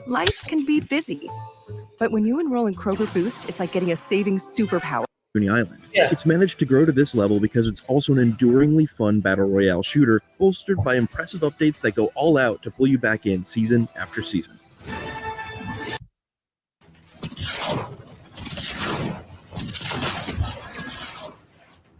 Life can be busy, but when you enroll in Kroger Boost, it's like getting a savings superpower. Island. It's managed to grow to this level because it's also an enduringly fun battle royale shooter, bolstered by impressive updates that go all out to pull you back in season after season.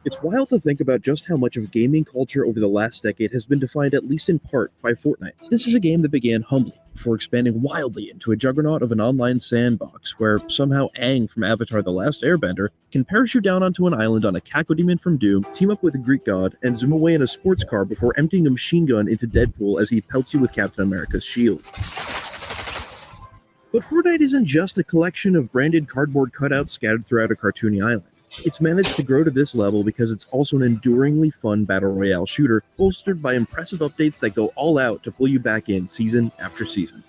It's wild to think about just how much of gaming culture over the last decade has been defined at least in part by Fortnite. This is a game that began humbly, before expanding wildly into a juggernaut of an online sandbox where somehow Aang from Avatar: The Last Airbender can parachute down onto an island on a Cacodemon from Doom, team up with a Greek god, and zoom away in a sports car before emptying a machine gun into Deadpool as he pelts you with Captain America's shield. But Fortnite isn't just a collection of branded cardboard cutouts scattered throughout a cartoony island. It's managed to grow to this level because it's also an enduringly fun battle royale shooter, bolstered by impressive updates that go all out to pull you back in season after season.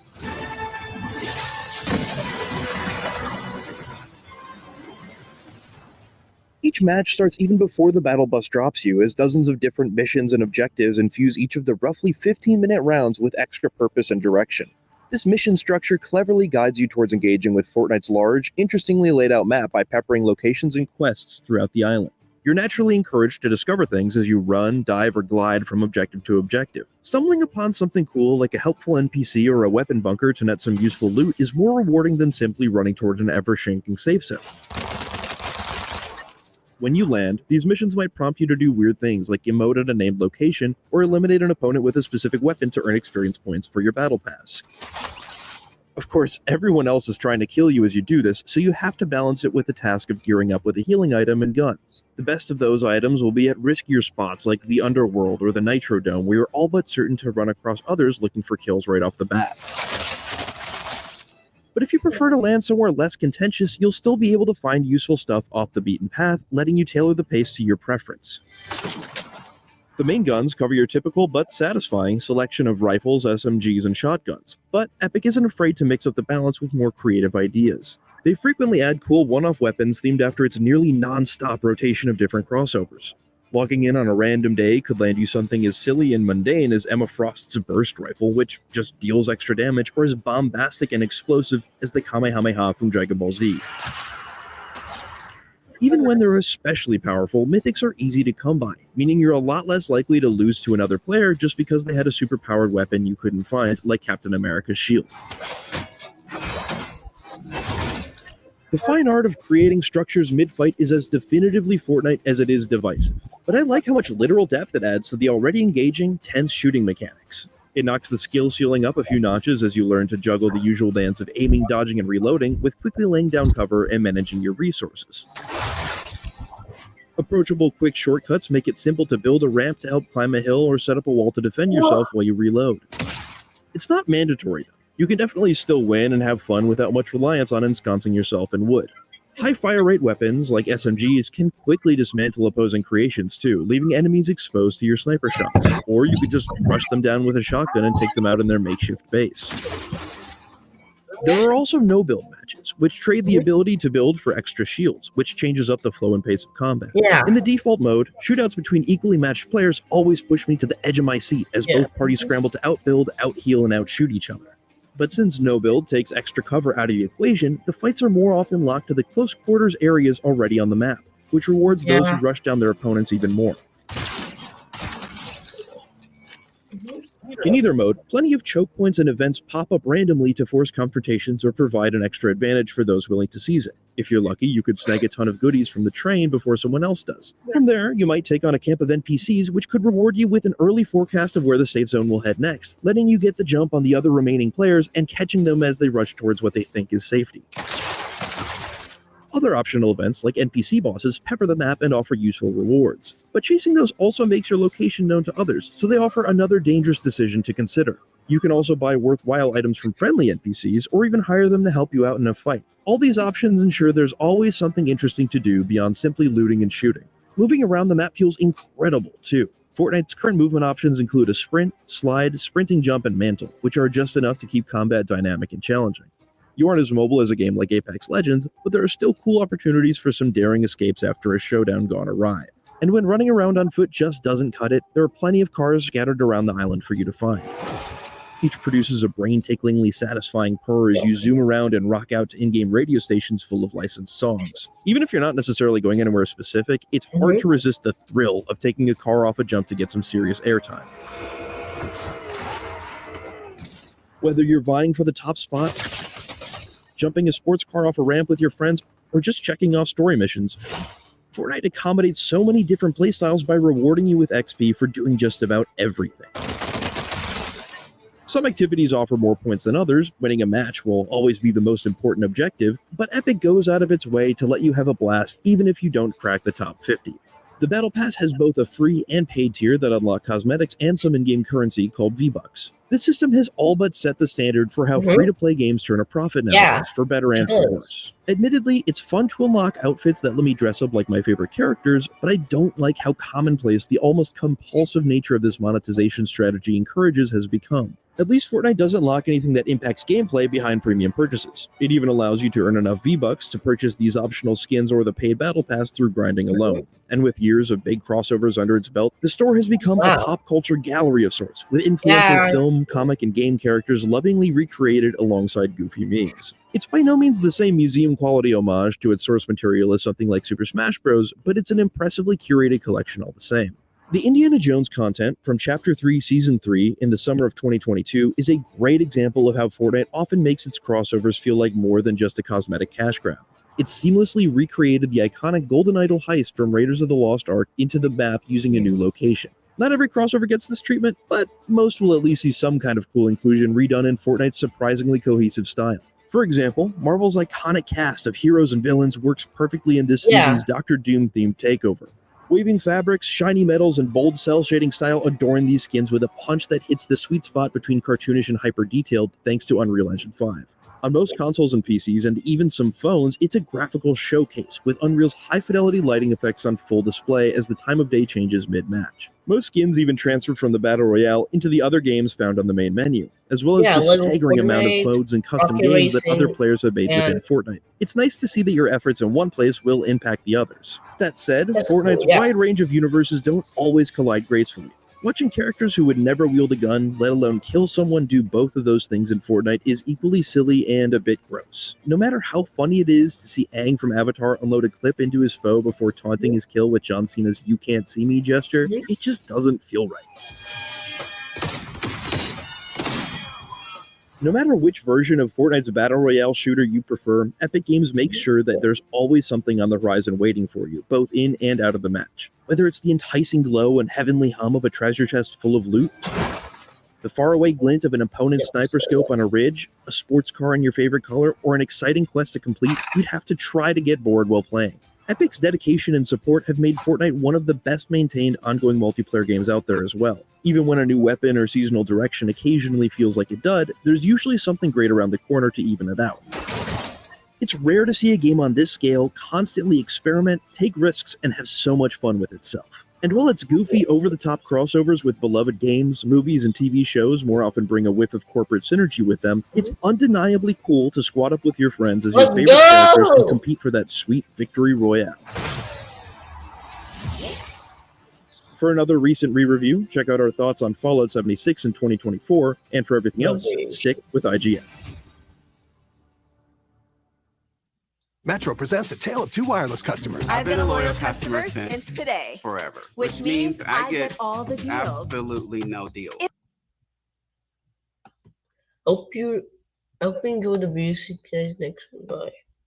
Each match starts even before the battle bus drops you, as dozens of different missions and objectives infuse each of the roughly 15-minute rounds with extra purpose and direction. This mission structure cleverly guides you towards engaging with Fortnite's large, interestingly laid out map by peppering locations and quests throughout the island. You're naturally encouraged to discover things as you run, dive, or glide from objective to objective. Stumbling upon something cool like a helpful NPC or a weapon bunker to net some useful loot is more rewarding than simply running toward an ever-shrinking safe zone. When you land, these missions might prompt you to do weird things like emote at a named location or eliminate an opponent with a specific weapon to earn experience points for your battle pass. Of course, everyone else is trying to kill you as you do this, so you have to balance it with the task of gearing up with a healing item and guns. The best of those items will be at riskier spots like the Underworld or the Nitro Dome, where you're all but certain to run across others looking for kills right off the bat. But if you prefer to land somewhere less contentious, you'll still be able to find useful stuff off the beaten path, letting you tailor the pace to your preference. The main guns cover your typical but satisfying selection of rifles, SMGs, and shotguns, but Epic isn't afraid to mix up the balance with more creative ideas. They frequently add cool one-off weapons themed after its nearly non-stop rotation of different crossovers. Logging in on a random day could land you something as silly and mundane as Emma Frost's burst rifle, which just deals extra damage, or as bombastic and explosive as the Kamehameha from Dragon Ball Z. Even when they're especially powerful, mythics are easy to come by, meaning you're a lot less likely to lose to another player just because they had a super-powered weapon you couldn't find, like Captain America's shield. The fine art of creating structures mid-fight is as definitively Fortnite as it is divisive, but I like how much literal depth it adds to the already engaging, tense shooting mechanics. It knocks the skill ceiling up a few notches as you learn to juggle the usual dance of aiming, dodging, and reloading with quickly laying down cover and managing your resources. Approachable quick shortcuts make it simple to build a ramp to help climb a hill or set up a wall to defend yourself while you reload. It's not mandatory though. You can definitely still win and have fun without much reliance on ensconcing yourself in wood. High fire rate weapons, like SMGs, can quickly dismantle opposing creations too, leaving enemies exposed to your sniper shots. Or you could just rush them down with a shotgun and take them out in their makeshift base. There are also no-build matches, which trade the ability to build for extra shields, which changes up the flow and pace of combat. In the default mode, shootouts between equally matched players always push me to the edge of my seat as both parties scramble to outbuild, outheal, and outshoot each other. But since no build takes extra cover out of the equation, the fights are more often locked to the close quarters areas already on the map, which rewards those who rush down their opponents even more. In either mode, plenty of choke points and events pop up randomly to force confrontations or provide an extra advantage for those willing to seize it. If you're lucky, you could snag a ton of goodies from the train before someone else does. From there, you might take on a camp of NPCs, which could reward you with an early forecast of where the safe zone will head next, letting you get the jump on the other remaining players and catching them as they rush towards what they think is safety. Other optional events, like NPC bosses, pepper the map and offer useful rewards. But chasing those also makes your location known to others, so they offer another dangerous decision to consider. You can also buy worthwhile items from friendly NPCs or even hire them to help you out in a fight. All these options ensure there's always something interesting to do beyond simply looting and shooting. Moving around the map feels incredible too. Fortnite's current movement options include a sprint, slide, sprinting jump, and mantle, which are just enough to keep combat dynamic and challenging. You aren't as mobile as a game like Apex Legends, but there are still cool opportunities for some daring escapes after a showdown gone awry. And when running around on foot just doesn't cut it, there are plenty of cars scattered around the island for you to find. Each produces a brain-ticklingly satisfying purr as you zoom around and rock out to in-game radio stations full of licensed songs. Even if you're not necessarily going anywhere specific, it's hard to resist the thrill of taking a car off a jump to get some serious airtime. Whether you're vying for the top spot, jumping a sports car off a ramp with your friends, or just checking off story missions, Fortnite accommodates so many different playstyles by rewarding you with XP for doing just about everything. Some activities offer more points than others. Winning a match will always be the most important objective, but Epic goes out of its way to let you have a blast even if you don't crack the top 50. The Battle Pass has both a free and paid tier that unlock cosmetics and some in-game currency called V-Bucks. This system has all but set the standard for how free-to-play games turn a profit nowadays, for better and for worse. Admittedly, it's fun to unlock outfits that let me dress up like my favorite characters, but I don't like how commonplace the almost compulsive nature of this monetization strategy encourages has become. At least Fortnite doesn't lock anything that impacts gameplay behind premium purchases. It even allows you to earn enough V-Bucks to purchase these optional skins or the paid Battle Pass through grinding alone. And with years of big crossovers under its belt, the store has become a pop culture gallery of sorts, with influential film, comic, and game characters lovingly recreated alongside goofy memes. It's by no means the same museum-quality homage to its source material as something like Super Smash Bros., but it's an impressively curated collection all the same. The Indiana Jones content from Chapter 3, Season 3 in the summer of 2022 is a great example of how Fortnite often makes its crossovers feel like more than just a cosmetic cash grab. It seamlessly recreated the iconic Golden Idol heist from Raiders of the Lost Ark into the map using a new location. Not every crossover gets this treatment, but most will at least see some kind of cool inclusion redone in Fortnite's surprisingly cohesive style. For example, Marvel's iconic cast of heroes and villains works perfectly in this season's Doctor Doom-themed takeover. Waving fabrics, shiny metals, and bold cel-shading style adorn these skins with a punch that hits the sweet spot between cartoonish and hyper-detailed thanks to Unreal Engine 5. On most consoles and PCs, and even some phones, it's a graphical showcase, with Unreal's high-fidelity lighting effects on full display as the time of day changes mid-match. Most skins even transfer from the Battle Royale into the other games found on the main menu, as well as the staggering amount of modes and custom games that other players have made within Fortnite. It's nice to see that your efforts in one place will impact the others. That said, Fortnite's wide range of universes don't always collide gracefully. Watching characters who would never wield a gun, let alone kill someone, do both of those things in Fortnite is equally silly and a bit gross. No matter how funny it is to see Aang from Avatar unload a clip into his foe before taunting his kill with John Cena's "you can't see me" gesture, it just doesn't feel right. No matter which version of Fortnite's Battle Royale shooter you prefer, Epic Games makes sure that there's always something on the horizon waiting for you, both in and out of the match. Whether it's the enticing glow and heavenly hum of a treasure chest full of loot, the faraway glint of an opponent's sniper scope on a ridge, a sports car in your favorite color, or an exciting quest to complete, you'd have to try to get bored while playing. Epic's dedication and support have made Fortnite one of the best maintained ongoing multiplayer games out there as well. Even when a new weapon or seasonal direction occasionally feels like a dud, there's usually something great around the corner to even it out. It's rare to see a game on this scale constantly experiment, take risks, and have so much fun with itself. And while its goofy, over-the-top crossovers with beloved games, movies, and TV shows more often bring a whiff of corporate synergy with them, it's undeniably cool to squad up with your friends as your favorite characters and compete for that sweet victory royale. For another recent re-review, check out our thoughts on Fallout 76 in 2024, and for everything else, stick with IGN. Metro presents a tale of two wireless customers. I've been a loyal customer since today. Forever. Which means I get all the deals. absolutely no deal. Hope you enjoy the video. See you guys next one. Bye.